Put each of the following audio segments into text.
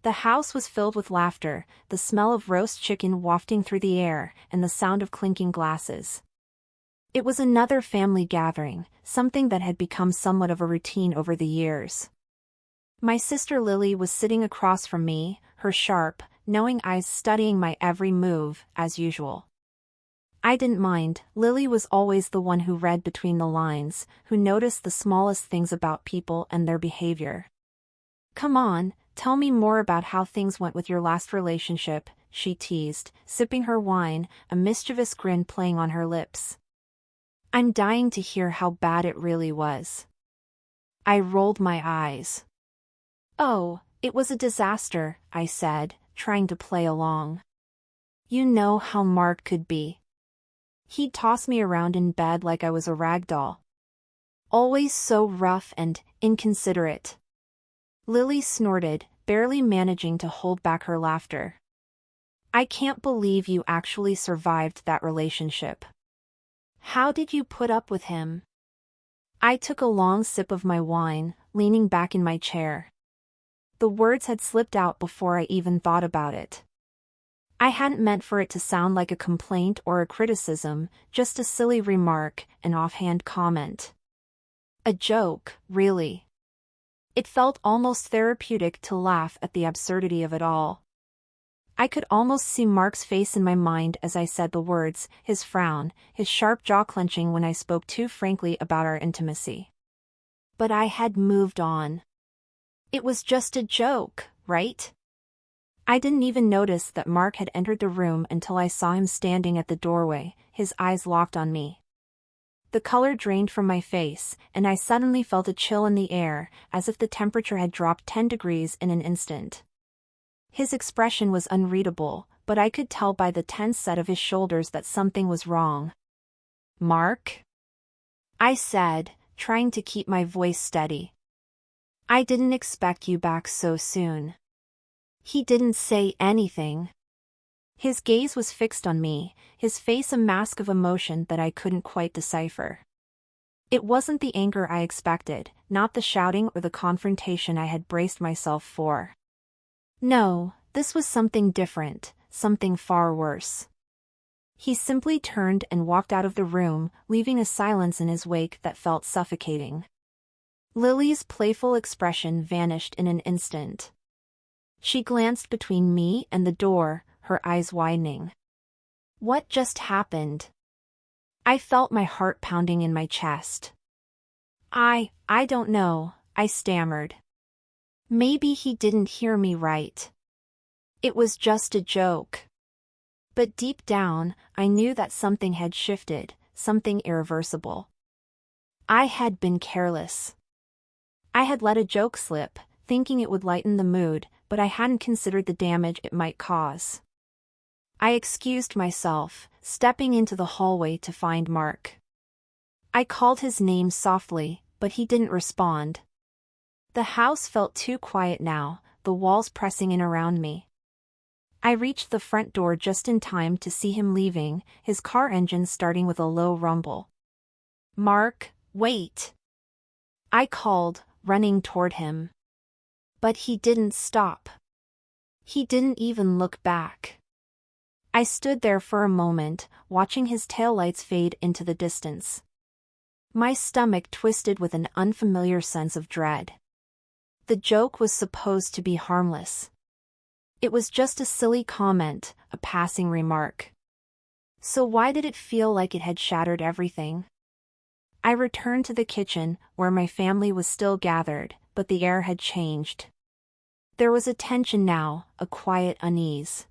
The house was filled with laughter, the smell of roast chicken wafting through the air, and the sound of clinking glasses. It was another family gathering, something that had become somewhat of a routine over the years. My sister Lily was sitting across from me, her sharp, knowing eyes studying my every move, as usual. I didn't mind. Lily was always the one who read between the lines, who noticed the smallest things about people and their behavior. "Come on, tell me more about how things went with your last relationship," she teased, sipping her wine, a mischievous grin playing on her lips. "I'm dying to hear how bad it really was." I rolled my eyes. "Oh, it was a disaster," I said, trying to play along. "You know how Mark could be. He'd toss me around in bed like I was a rag doll. Always so rough and inconsiderate." Lily snorted, barely managing to hold back her laughter. "I can't believe you actually survived that relationship. How did you put up with him?" I took a long sip of my wine, leaning back in my chair. The words had slipped out before I even thought about it. I hadn't meant for it to sound like a complaint or a criticism, just a silly remark, an offhand comment. A joke, really. It felt almost therapeutic to laugh at the absurdity of it all. I could almost see Mark's face in my mind as I said the words, his frown, his sharp jaw clenching when I spoke too frankly about our intimacy. But I had moved on. It was just a joke, right? I didn't even notice that Mark had entered the room until I saw him standing at the doorway, his eyes locked on me. The color drained from my face, and I suddenly felt a chill in the air, as if the temperature had dropped 10 degrees in an instant. His expression was unreadable, but I could tell by the tense set of his shoulders that something was wrong. "Mark?" I said, trying to keep my voice steady. "I didn't expect you back so soon." He didn't say anything. His gaze was fixed on me, his face a mask of emotion that I couldn't quite decipher. It wasn't the anger I expected, not the shouting or the confrontation I had braced myself for. No, this was something different, something far worse. He simply turned and walked out of the room, leaving a silence in his wake that felt suffocating. Lily's playful expression vanished in an instant. She glanced between me and the door, her eyes widening. What just happened? I felt my heart pounding in my chest. I don't know, I stammered. Maybe he didn't hear me right. It was just a joke. But deep down, I knew that something had shifted, something irreversible. I had been careless. I had let a joke slip, thinking it would lighten the mood, but I hadn't considered the damage it might cause. I excused myself, stepping into the hallway to find Mark. I called his name softly, but he didn't respond. The house felt too quiet now, the walls pressing in around me. I reached the front door just in time to see him leaving, his car engine starting with a low rumble. "Mark, wait!" I called, running toward him. But he didn't stop. He didn't even look back. I stood there for a moment, watching his taillights fade into the distance. My stomach twisted with an unfamiliar sense of dread. The joke was supposed to be harmless. It was just a silly comment, a passing remark. So why did it feel like it had shattered everything? I returned to the kitchen, where my family was still gathered, but the air had changed. There was a tension now, a quiet unease.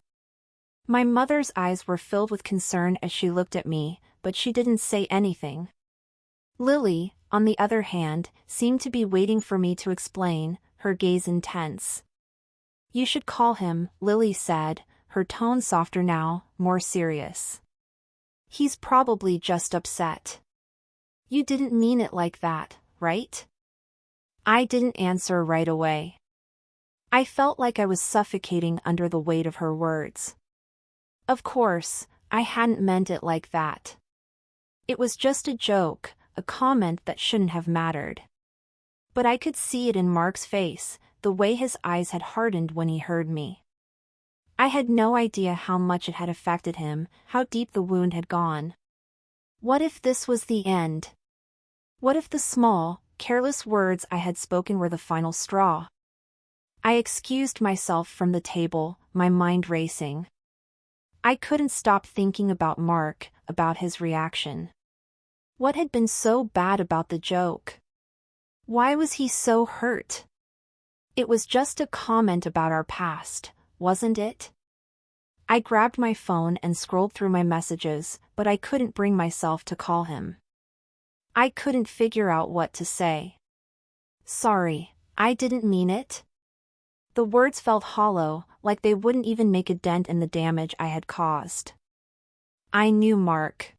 My mother's eyes were filled with concern as she looked at me, but she didn't say anything. Lily, on the other hand, seemed to be waiting for me to explain, her gaze intense. "You should call him," Lily said, her tone softer now, more serious. "He's probably just upset." "You didn't mean it like that, right?" I didn't answer right away. I felt like I was suffocating under the weight of her words. Of course, I hadn't meant it like that. It was just a joke, a comment that shouldn't have mattered. But I could see it in Mark's face, the way his eyes had hardened when he heard me. I had no idea how much it had affected him, how deep the wound had gone. What if this was the end? What if the small, careless words I had spoken were the final straw? I excused myself from the table, my mind racing. I couldn't stop thinking about Mark, about his reaction. What had been so bad about the joke? Why was he so hurt? It was just a comment about our past, wasn't it? I grabbed my phone and scrolled through my messages, but I couldn't bring myself to call him. I couldn't figure out what to say. Sorry, I didn't mean it. The words felt hollow, like they wouldn't even make a dent in the damage I had caused. I knew Mark.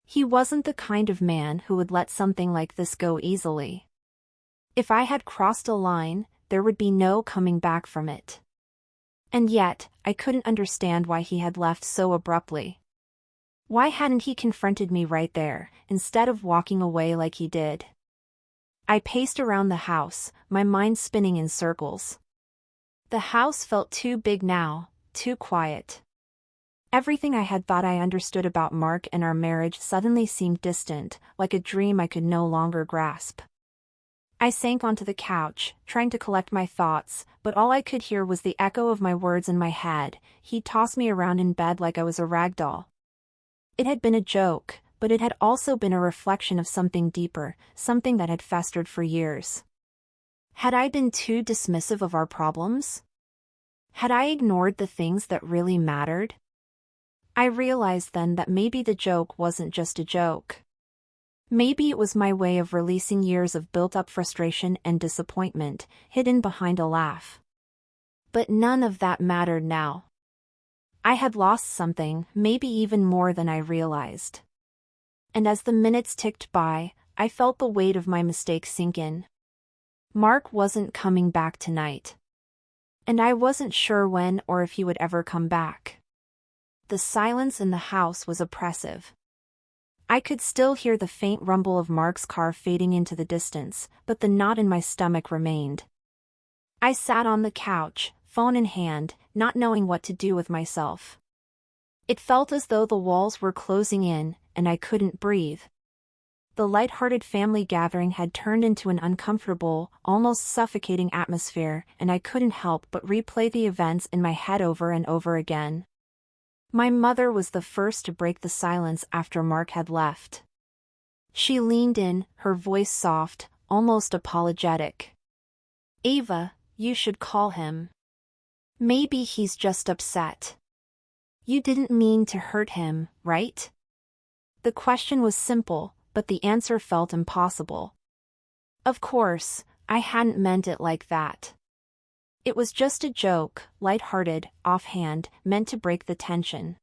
He wasn't the kind of man who would let something like this go easily. If I had crossed a line, there would be no coming back from it. And yet, I couldn't understand why he had left so abruptly. Why hadn't he confronted me right there, instead of walking away like he did? I paced around the house, my mind spinning in circles. The house felt too big now, too quiet. Everything I had thought I understood about Mark and our marriage suddenly seemed distant, like a dream I could no longer grasp. I sank onto the couch, trying to collect my thoughts, but all I could hear was the echo of my words in my head. He tossed me around in bed like I was a rag doll. It had been a joke, but it had also been a reflection of something deeper, something that had festered for years. Had I been too dismissive of our problems? Had I ignored the things that really mattered? I realized then that maybe the joke wasn't just a joke. Maybe it was my way of releasing years of built-up frustration and disappointment, hidden behind a laugh. But none of that mattered now. I had lost something, maybe even more than I realized. And as the minutes ticked by, I felt the weight of my mistake sink in. Mark wasn't coming back tonight. And I wasn't sure when or if he would ever come back. The silence in the house was oppressive. I could still hear the faint rumble of Mark's car fading into the distance, but the knot in my stomach remained. I sat on the couch, phone in hand, not knowing what to do with myself. It felt as though the walls were closing in, and I couldn't breathe. The light-hearted family gathering had turned into an uncomfortable, almost suffocating atmosphere, and I couldn't help but replay the events in my head over and over again. My mother was the first to break the silence after Mark had left. She leaned in, her voice soft, almost apologetic. "Ava, you should call him. Maybe he's just upset. You didn't mean to hurt him, right?" The question was simple, but the answer felt impossible. Of course, I hadn't meant it like that. It was just a joke, light-hearted, offhand, meant to break the tension.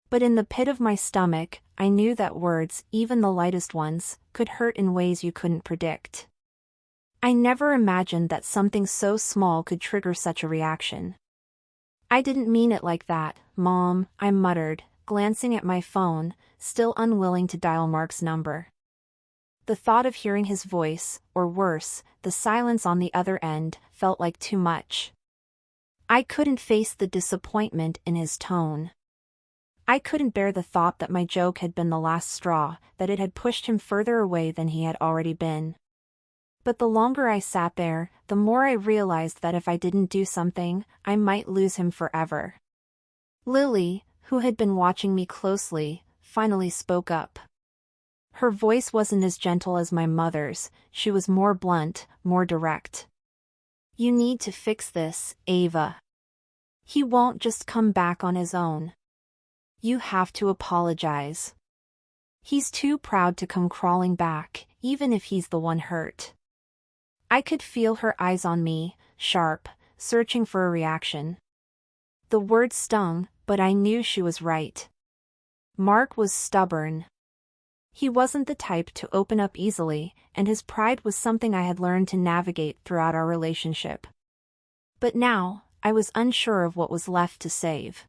But in the pit of my stomach, I knew that words, even the lightest ones, could hurt in ways you couldn't predict. I never imagined that something so small could trigger such a reaction. "I didn't mean it like that, Mom," I muttered, glancing at my phone, still unwilling to dial Mark's number. The thought of hearing his voice, or worse, the silence on the other end, felt like too much. I couldn't face the disappointment in his tone. I couldn't bear the thought that my joke had been the last straw, that it had pushed him further away than he had already been. But the longer I sat there, the more I realized that if I didn't do something, I might lose him forever. Lily, who had been watching me closely, finally spoke up. Her voice wasn't as gentle as my mother's, she was more blunt, more direct. "You need to fix this, Ava. He won't just come back on his own. You have to apologize. He's too proud to come crawling back, even if he's the one hurt." I could feel her eyes on me, sharp, searching for a reaction. The words stung, but I knew she was right. Mark was stubborn. He wasn't the type to open up easily, and his pride was something I had learned to navigate throughout our relationship. But now, I was unsure of what was left to save.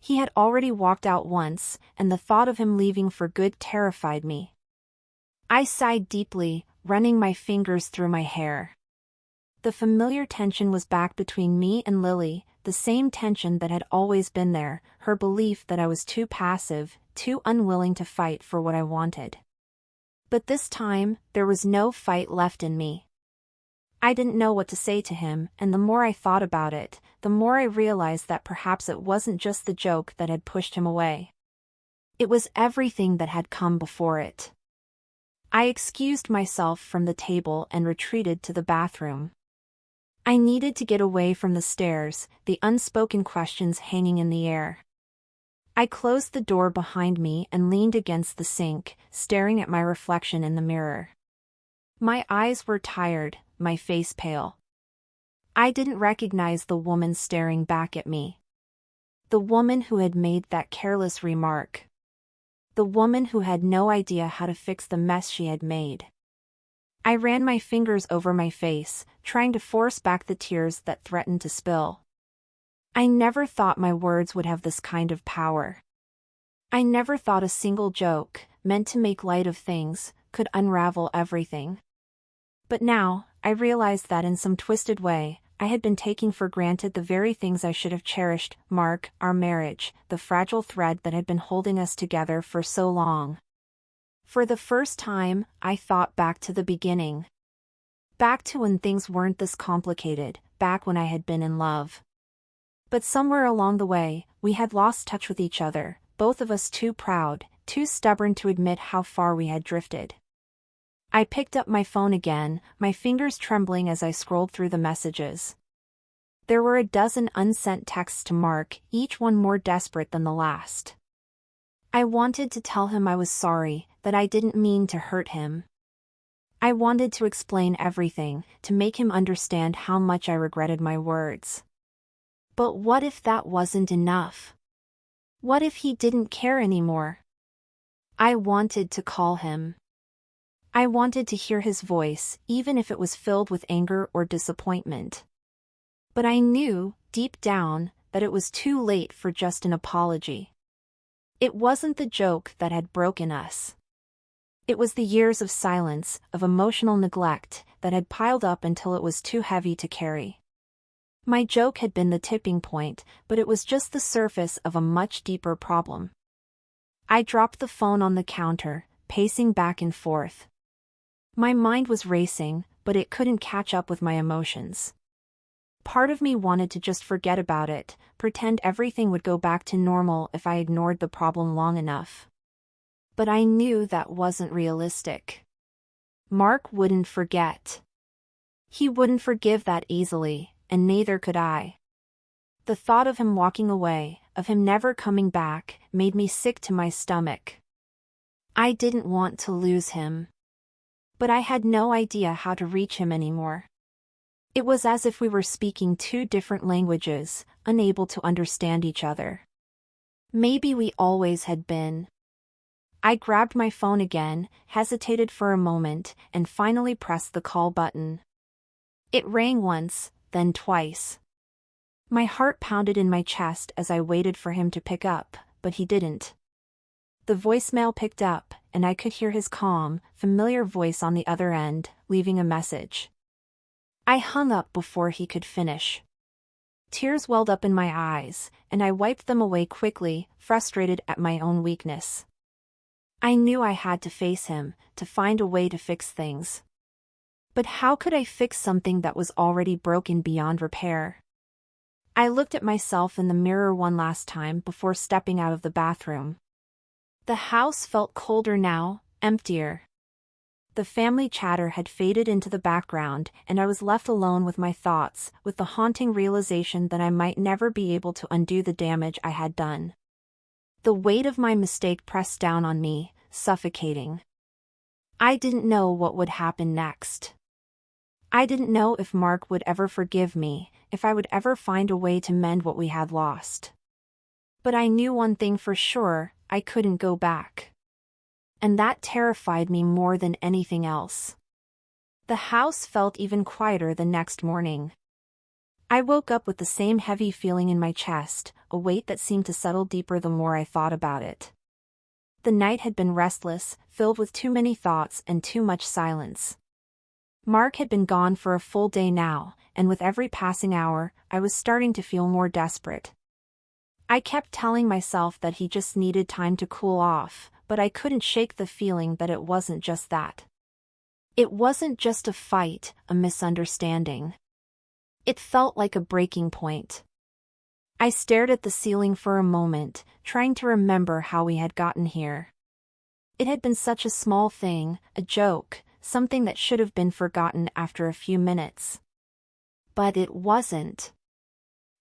He had already walked out once, and the thought of him leaving for good terrified me. I sighed deeply, running my fingers through my hair. The familiar tension was back between me and Lily, the same tension that had always been there, her belief that I was too passive, too unwilling to fight for what I wanted. But this time, there was no fight left in me. I didn't know what to say to him, and the more I thought about it, the more I realized that perhaps it wasn't just the joke that had pushed him away. It was everything that had come before it. I excused myself from the table and retreated to the bathroom. I needed to get away from the stares, the unspoken questions hanging in the air. I closed the door behind me and leaned against the sink, staring at my reflection in the mirror. My eyes were tired, my face pale. I didn't recognize the woman staring back at me. The woman who had made that careless remark. The woman who had no idea how to fix the mess she had made. I ran my fingers over my face, trying to force back the tears that threatened to spill. I never thought my words would have this kind of power. I never thought a single joke, meant to make light of things, could unravel everything. But now, I realized that in some twisted way, I had been taking for granted the very things I should have cherished: Mark, our marriage, the fragile thread that had been holding us together for so long. For the first time, I thought back to the beginning. Back to when things weren't this complicated, back when I had been in love. But somewhere along the way, we had lost touch with each other, both of us too proud, too stubborn to admit how far we had drifted. I picked up my phone again, my fingers trembling as I scrolled through the messages. There were a dozen unsent texts to Mark, each one more desperate than the last. I wanted to tell him I was sorry, that I didn't mean to hurt him. I wanted to explain everything, to make him understand how much I regretted my words. But what if that wasn't enough? What if he didn't care anymore? I wanted to call him. I wanted to hear his voice, even if it was filled with anger or disappointment. But I knew, deep down, that it was too late for just an apology. It wasn't the joke that had broken us. It was the years of silence, of emotional neglect, that had piled up until it was too heavy to carry. My joke had been the tipping point, but it was just the surface of a much deeper problem. I dropped the phone on the counter, pacing back and forth. My mind was racing, but it couldn't catch up with my emotions. Part of me wanted to just forget about it, pretend everything would go back to normal if I ignored the problem long enough. But I knew that wasn't realistic. Mark wouldn't forget. He wouldn't forgive that easily, and neither could I. The thought of him walking away, of him never coming back, made me sick to my stomach. I didn't want to lose him. But I had no idea how to reach him anymore. It was as if we were speaking two different languages, unable to understand each other. Maybe we always had been. I grabbed my phone again, hesitated for a moment, and finally pressed the call button. It rang once, then twice. My heart pounded in my chest as I waited for him to pick up, but he didn't. The voicemail picked up, and I could hear his calm, familiar voice on the other end, leaving a message. I hung up before he could finish. Tears welled up in my eyes, and I wiped them away quickly, frustrated at my own weakness. I knew I had to face him, to find a way to fix things. But how could I fix something that was already broken beyond repair? I looked at myself in the mirror one last time before stepping out of the bathroom. The house felt colder now, emptier. The family chatter had faded into the background, and I was left alone with my thoughts, with the haunting realization that I might never be able to undo the damage I had done. The weight of my mistake pressed down on me, suffocating. I didn't know what would happen next. I didn't know if Mark would ever forgive me, if I would ever find a way to mend what we had lost. But I knew one thing for sure: I couldn't go back. And that terrified me more than anything else. The house felt even quieter the next morning. I woke up with the same heavy feeling in my chest, a weight that seemed to settle deeper the more I thought about it. The night had been restless, filled with too many thoughts and too much silence. Mark had been gone for a full day now, and with every passing hour, I was starting to feel more desperate. I kept telling myself that he just needed time to cool off, but I couldn't shake the feeling that it wasn't just that. It wasn't just a fight, a misunderstanding. It felt like a breaking point. I stared at the ceiling for a moment, trying to remember how we had gotten here. It had been such a small thing, a joke, something that should have been forgotten after a few minutes. But it wasn't.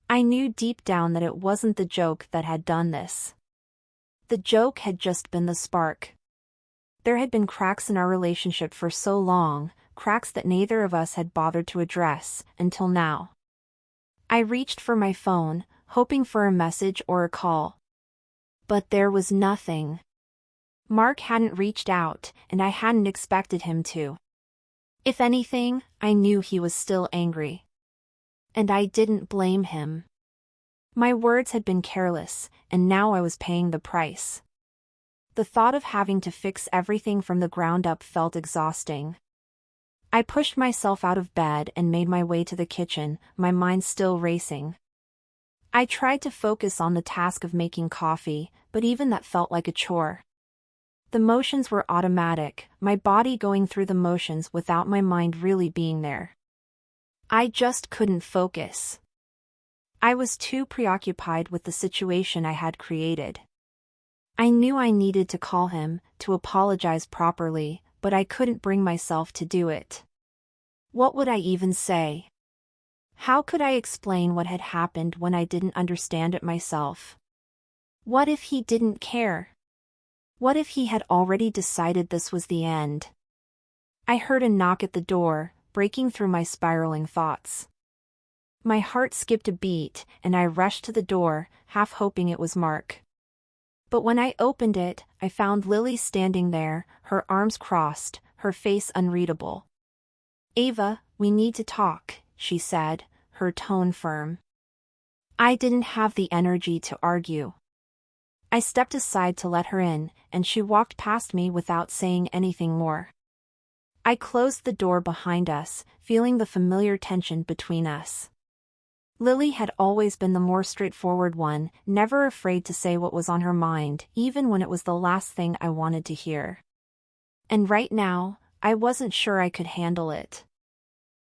I knew deep down that it wasn't the joke that had done this. The joke had just been the spark. There had been cracks in our relationship for so long, cracks that neither of us had bothered to address, until now. I reached for my phone, hoping for a message or a call. But there was nothing. Mark hadn't reached out, and I hadn't expected him to. If anything, I knew he was still angry. And I didn't blame him. My words had been careless, and now I was paying the price. The thought of having to fix everything from the ground up felt exhausting. I pushed myself out of bed and made my way to the kitchen, my mind still racing. I tried to focus on the task of making coffee, but even that felt like a chore. The motions were automatic, my body going through the motions without my mind really being there. I just couldn't focus. I was too preoccupied with the situation I had created. I knew I needed to call him, to apologize properly, but I couldn't bring myself to do it. What would I even say? How could I explain what had happened when I didn't understand it myself? What if he didn't care? What if he had already decided this was the end? I heard a knock at the door, breaking through my spiraling thoughts. My heart skipped a beat, and I rushed to the door, half hoping it was Mark. But when I opened it, I found Lily standing there, her arms crossed, her face unreadable. "Ava, we need to talk," she said, her tone firm. I didn't have the energy to argue. I stepped aside to let her in, and she walked past me without saying anything more. I closed the door behind us, feeling the familiar tension between us. Lily had always been the more straightforward one, never afraid to say what was on her mind, even when it was the last thing I wanted to hear. And right now, I wasn't sure I could handle it.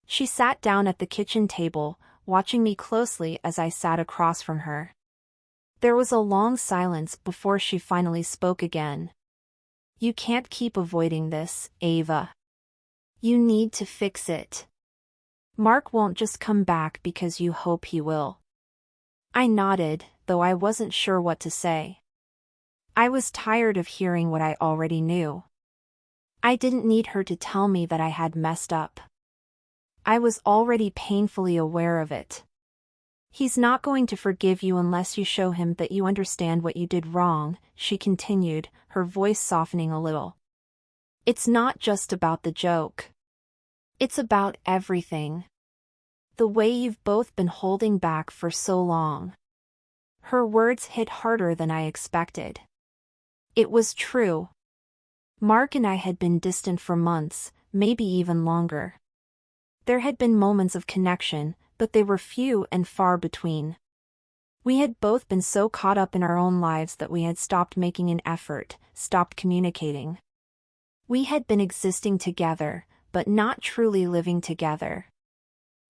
She sat down at the kitchen table, watching me closely as I sat across from her. There was a long silence before she finally spoke again. "You can't keep avoiding this, Ava. You need to fix it. Mark won't just come back because you hope he will." I nodded, though I wasn't sure what to say. I was tired of hearing what I already knew. I didn't need her to tell me that I had messed up. I was already painfully aware of it. "He's not going to forgive you unless you show him that you understand what you did wrong," she continued, her voice softening a little. "It's not just about the joke. It's about everything. The way you've both been holding back for so long." Her words hit harder than I expected. It was true. Mark and I had been distant for months, maybe even longer. There had been moments of connection, but they were few and far between. We had both been so caught up in our own lives that we had stopped making an effort, stopped communicating. We had been existing together, but not truly living together.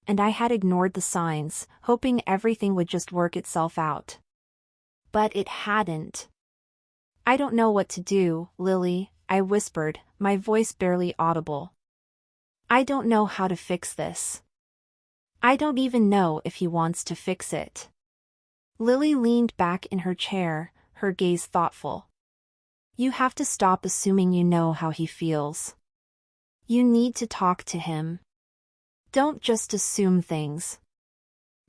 And I had ignored the signs, hoping everything would just work itself out. But it hadn't. "I don't know what to do, Lily," I whispered, my voice barely audible. "I don't know how to fix this. I don't even know if he wants to fix it." Lily leaned back in her chair, her gaze thoughtful. "You have to stop assuming you know how he feels. You need to talk to him. Don't just assume things.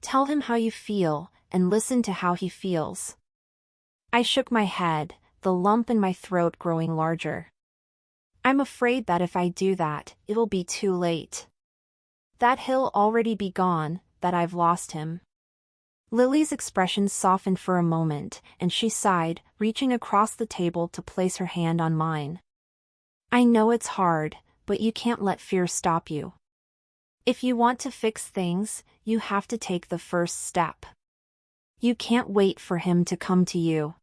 Tell him how you feel, and listen to how he feels." I shook my head, the lump in my throat growing larger. "I'm afraid that if I do that, it'll be too late. That he'll already be gone, that I've lost him." Lily's expression softened for a moment, and she sighed, reaching across the table to place her hand on mine. "I know it's hard, but you can't let fear stop you. If you want to fix things, you have to take the first step. You can't wait for him to come to you.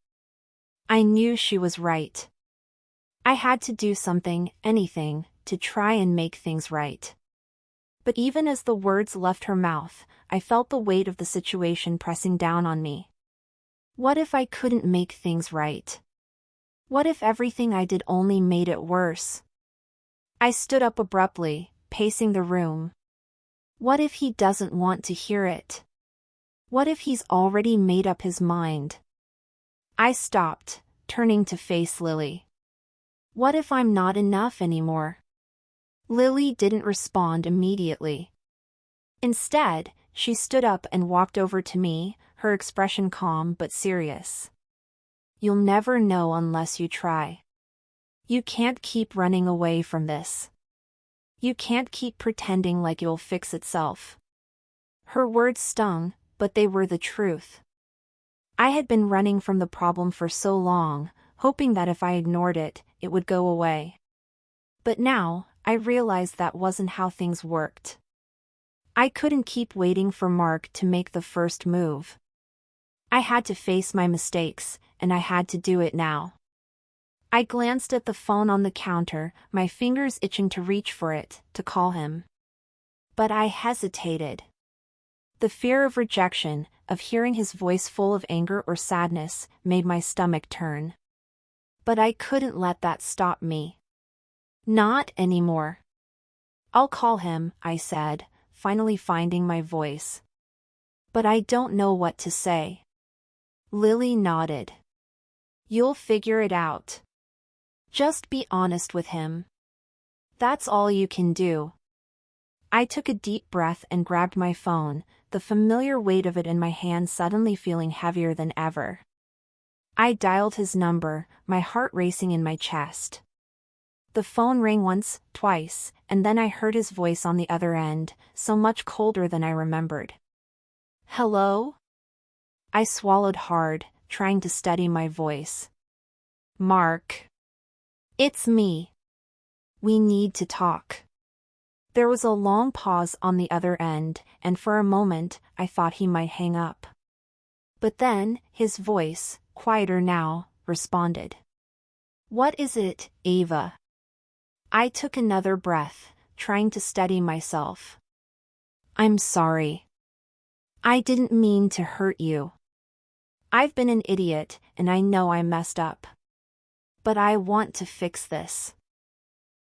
I knew she was right. I had to do something, anything, to try and make things right. But even as the words left her mouth, I felt the weight of the situation pressing down on me. What if I couldn't make things right? What if everything I did only made it worse? I stood up abruptly, pacing the room. What if he doesn't want to hear it? What if he's already made up his mind? I stopped, turning to face Lily. What if I'm not enough anymore? Lily didn't respond immediately. Instead, she stood up and walked over to me, her expression calm but serious. You'll never know unless you try. You can't keep running away from this. You can't keep pretending like it'll fix itself. Her words stung, but they were the truth. I had been running from the problem for so long, hoping that if I ignored it, it would go away. But now, I realized that wasn't how things worked. I couldn't keep waiting for Mark to make the first move. I had to face my mistakes, and I had to do it now. I glanced at the phone on the counter, my fingers itching to reach for it, to call him. But I hesitated. The fear of rejection, of hearing his voice full of anger or sadness, made my stomach turn. But I couldn't let that stop me. Not anymore. I'll call him, I said, finally finding my voice. But I don't know what to say. Lily nodded. You'll figure it out. Just be honest with him. That's all you can do. I took a deep breath and grabbed my phone, the familiar weight of it in my hand suddenly feeling heavier than ever. I dialed his number, my heart racing in my chest. The phone rang once, twice, and then I heard his voice on the other end, so much colder than I remembered. Hello? I swallowed hard, trying to steady my voice. Mark. It's me. We need to talk. There was a long pause on the other end, and for a moment, I thought he might hang up. But then, his voice, quieter now, responded. What is it, Ava? I took another breath, trying to steady myself. I'm sorry. I didn't mean to hurt you. I've been an idiot, and I know I messed up. But I want to fix this.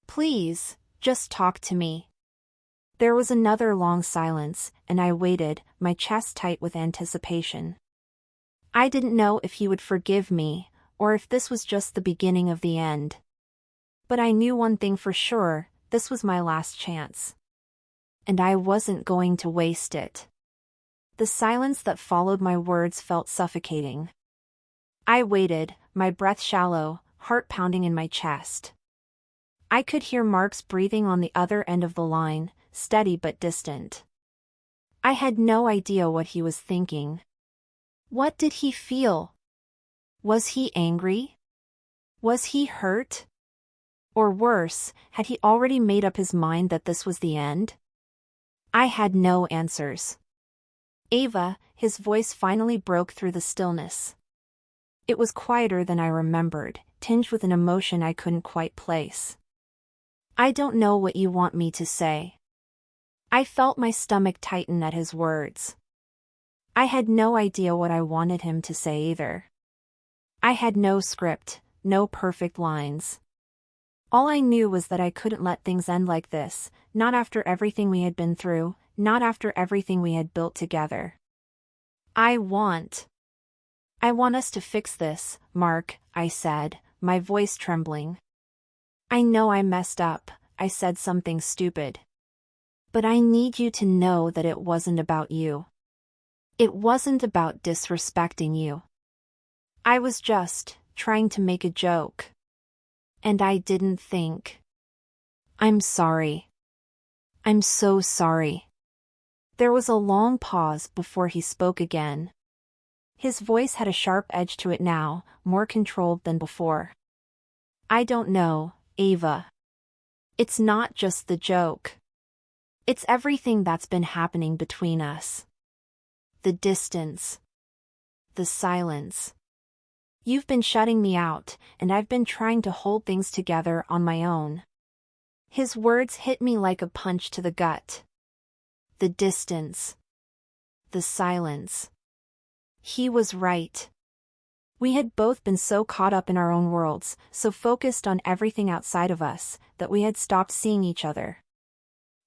Please, just talk to me. There was another long silence, and I waited, my chest tight with anticipation. I didn't know if he would forgive me, or if this was just the beginning of the end. But I knew one thing for sure, this was my last chance. And I wasn't going to waste it. The silence that followed my words felt suffocating. I waited, my breath shallow, heart pounding in my chest. I could hear Mark's breathing on the other end of the line, steady but distant. I had no idea what he was thinking. What did he feel? Was he angry? Was he hurt? Or worse, had he already made up his mind that this was the end? I had no answers. Ava, his voice finally broke through the stillness. It was quieter than I remembered, tinged with an emotion I couldn't quite place. I don't know what you want me to say. I felt my stomach tighten at his words. I had no idea what I wanted him to say either. I had no script, no perfect lines. All I knew was that I couldn't let things end like this, not after everything we had been through, not after everything we had built together. I want us to fix this, Mark, I said, my voice trembling. I know I messed up, I said something stupid. But I need you to know that it wasn't about you. It wasn't about disrespecting you. I was just trying to make a joke. And I didn't think. I'm sorry. I'm so sorry. There was a long pause before he spoke again. His voice had a sharp edge to it now, more controlled than before. I don't know, Ava. It's not just the joke. It's everything that's been happening between us. The distance. The silence. You've been shutting me out, and I've been trying to hold things together on my own. His words hit me like a punch to the gut. The distance. The silence. He was right. We had both been so caught up in our own worlds, so focused on everything outside of us, that we had stopped seeing each other.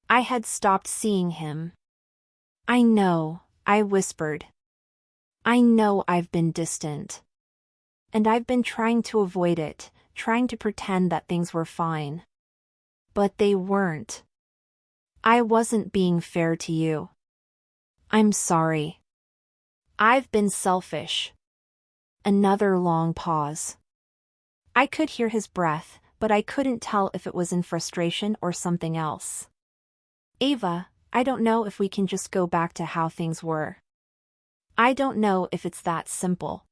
I had stopped seeing him. I know, I whispered. I know I've been distant. And I've been trying to avoid it, trying to pretend that things were fine. But they weren't. I wasn't being fair to you. I'm sorry. I've been selfish. Another long pause. I could hear his breath, but I couldn't tell if it was in frustration or something else. Ava, I don't know if we can just go back to how things were. I don't know if it's that simple.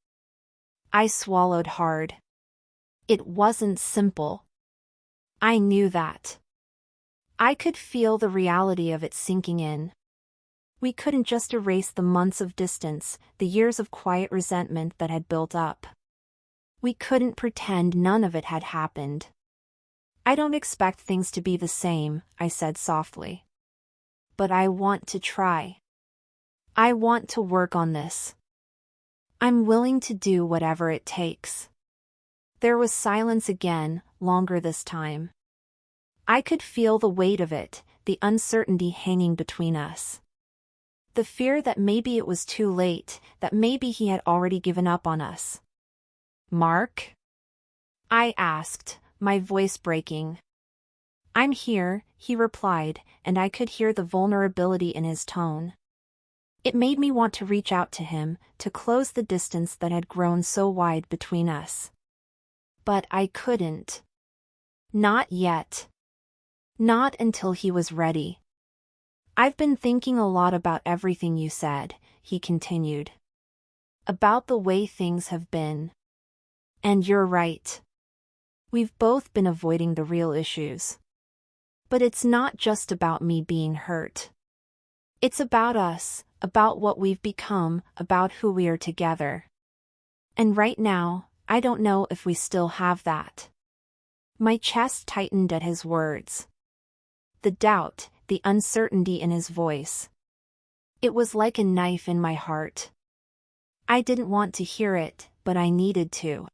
I swallowed hard. It wasn't simple. I knew that. I could feel the reality of it sinking in. We couldn't just erase the months of distance, the years of quiet resentment that had built up. We couldn't pretend none of it had happened. I don't expect things to be the same, I said softly. But I want to try. I want to work on this. I'm willing to do whatever it takes. There was silence again, longer this time. I could feel the weight of it, the uncertainty hanging between us. The fear that maybe it was too late, that maybe he had already given up on us. Mark? I asked, my voice breaking. I'm here, he replied, and I could hear the vulnerability in his tone. It made me want to reach out to him, to close the distance that had grown so wide between us. But I couldn't. Not yet. Not until he was ready. I've been thinking a lot about everything you said, he continued. About the way things have been. And you're right. We've both been avoiding the real issues. But it's not just about me being hurt. It's about us, about what we've become, about who we are together. And right now, I don't know if we still have that. My chest tightened at his words. The doubt, the uncertainty in his voice. It was like a knife in my heart. I didn't want to hear it, but I needed to.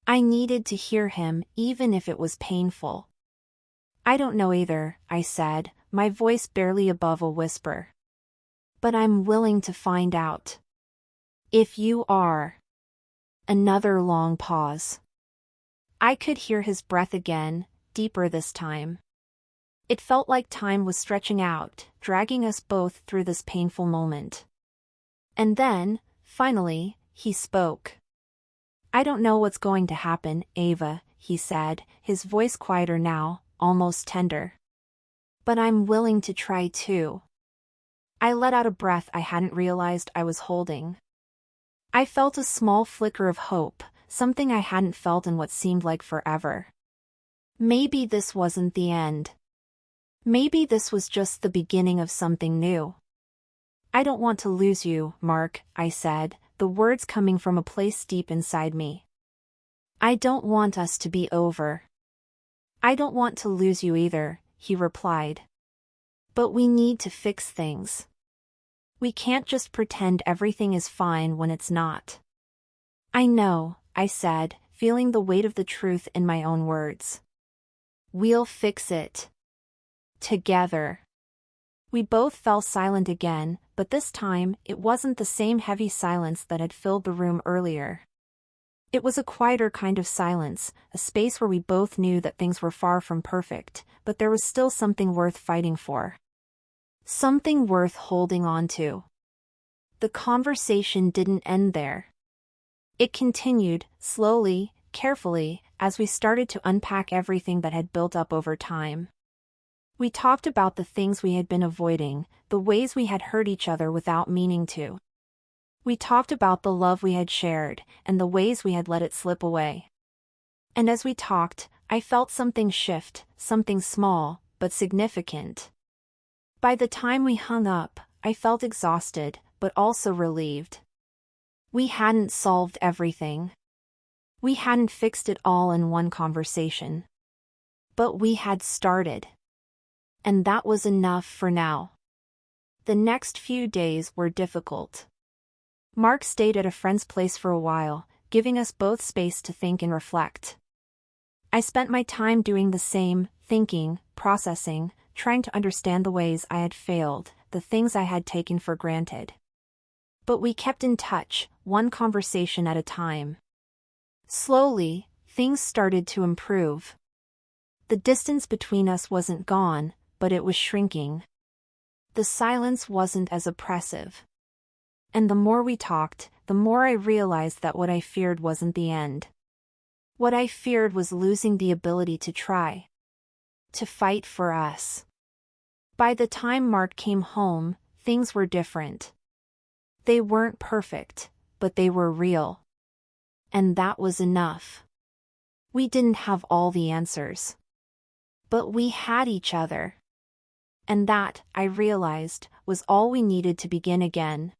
I needed to hear him, even if it was painful. I don't know either, I said, my voice barely above a whisper. But I'm willing to find out. If you are. Another long pause. I could hear his breath again, deeper this time. It felt like time was stretching out, dragging us both through this painful moment. And then, finally, he spoke. I don't know what's going to happen, Ava, he said, his voice quieter now, almost tender. But I'm willing to try too. I let out a breath I hadn't realized I was holding. I felt a small flicker of hope, something I hadn't felt in what seemed like forever. Maybe this wasn't the end. Maybe this was just the beginning of something new. I don't want to lose you, Mark, I said, the words coming from a place deep inside me. I don't want us to be over. I don't want to lose you either, he replied. But we need to fix things. We can't just pretend everything is fine when it's not. I know, I said, feeling the weight of the truth in my own words. We'll fix it. Together. We both fell silent again, but this time, it wasn't the same heavy silence that had filled the room earlier. It was a quieter kind of silence, a space where we both knew that things were far from perfect, but there was still something worth fighting for. Something worth holding on to. The conversation didn't end there. It continued, slowly, carefully, as we started to unpack everything that had built up over time. We talked about the things we had been avoiding, the ways we had hurt each other without meaning to. We talked about the love we had shared, and the ways we had let it slip away. And as we talked, I felt something shift, something small, but significant. By the time we hung up, I felt exhausted, but also relieved. We hadn't solved everything. We hadn't fixed it all in one conversation. But we had started. And that was enough for now. The next few days were difficult. Mark stayed at a friend's place for a while, giving us both space to think and reflect. I spent my time doing the same, thinking, processing, trying to understand the ways I had failed, the things I had taken for granted. But we kept in touch, one conversation at a time. Slowly, things started to improve. The distance between us wasn't gone, but it was shrinking. The silence wasn't as oppressive. And the more we talked, the more I realized that what I feared wasn't the end. What I feared was losing the ability to try. To fight for us. By the time Mark came home, things were different. They weren't perfect, but they were real. And that was enough. We didn't have all the answers. But we had each other. And that, I realized, was all we needed to begin again.